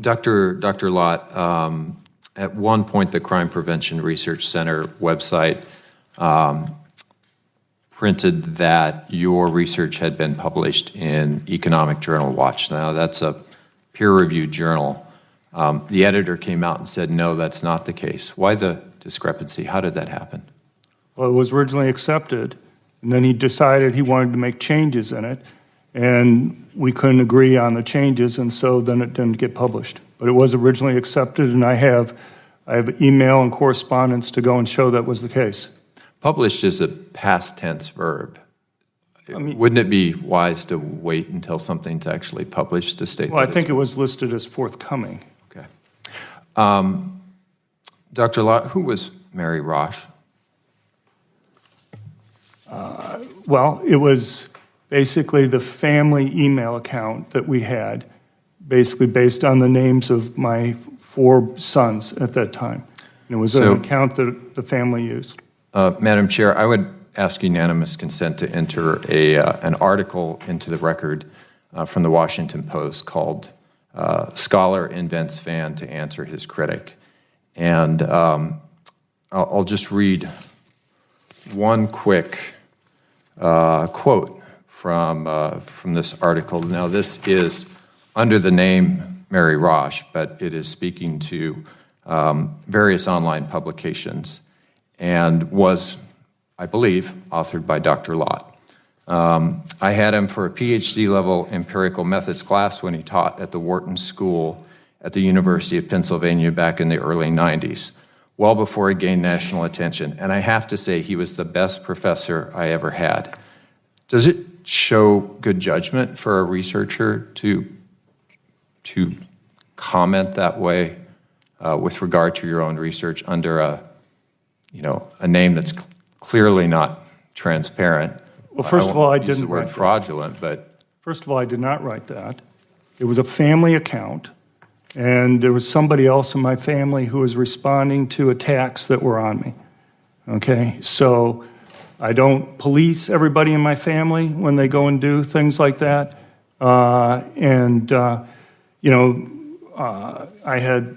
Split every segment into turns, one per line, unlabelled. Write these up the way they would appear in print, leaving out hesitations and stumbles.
Dr. Lott, at one point, the Crime Prevention Research Center website printed that your research had been published in Economic Journal Watch. Now, that's a peer-reviewed journal. The editor came out and said, no, that's not the case. Why the discrepancy? How did that happen?
Well, it was originally accepted, and then he decided he wanted to make changes in it, and we couldn't agree on the changes, and so then it didn't get published. But it was originally accepted, and I have email and correspondence to go and show that was the case.
Published is a past tense verb. Wouldn't it be wise to wait until something's actually published to state that?
Well, I think it was listed as forthcoming.
Okay. Dr. Lott, who was Mary Rosh?
Well, it was basically the family email account that we had, basically based on the names of my 4 sons at that time. And it was an account that the family used.
Madam Chair, I would ask unanimous consent to enter an article into the record from the Washington Post called Scholar Invents Fan to Answer His Critic. And I'll just read one quick quote from this article. Now, this is under the name Mary Rosh, but it is speaking to various online publications and was, I believe, authored by Dr. Lott. I had him for a PhD-level empirical methods class when he taught at the Wharton School at the University of Pennsylvania back in the early 90s, well before he gained national attention. And I have to say, he was the best professor I ever had. Does it show good judgment for a researcher to comment that way with regard to your own research under a name that's clearly not transparent?
Well, first of all, I didn't
use the word
write
fraudulent, but
First of all, I did not write that. It was a family account, and there was somebody else in my family who was responding to attacks that were on me. Okay, so I don't police everybody in my family when they go and do things like that. I had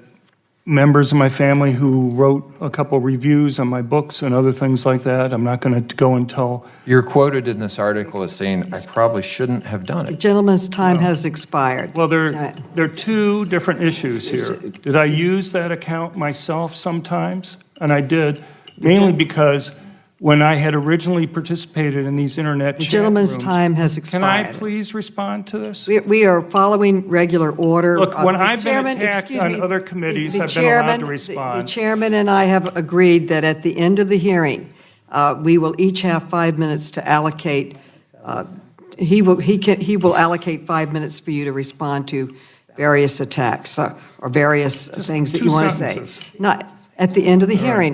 members of my family who wrote a couple reviews on my books and other things like that. I'm not going to go and tell.
You're quoted in this article as saying, I probably shouldn't have done
The
it.
gentleman's time has expired.
Well, there are 2 different issues here. Did I use that account myself sometimes? And I did, mainly because when I had originally participated in these internet
The
chat
gentleman's
rooms-
time has
Can I
expired.
please respond to this?
We are following regular order.
Look, when
The
I've been
chairman-
attacked
excuse
on
me,
other committees,
the
I've been allowed to
chairman-
respond.
The chairman and I have agreed that at the end of the hearing, we will each have 5 minutes to allocate. He will allocate 5 minutes for you to respond to various attacks or various things that
two
you want to say.
sentences.
Not at the end of the hearing.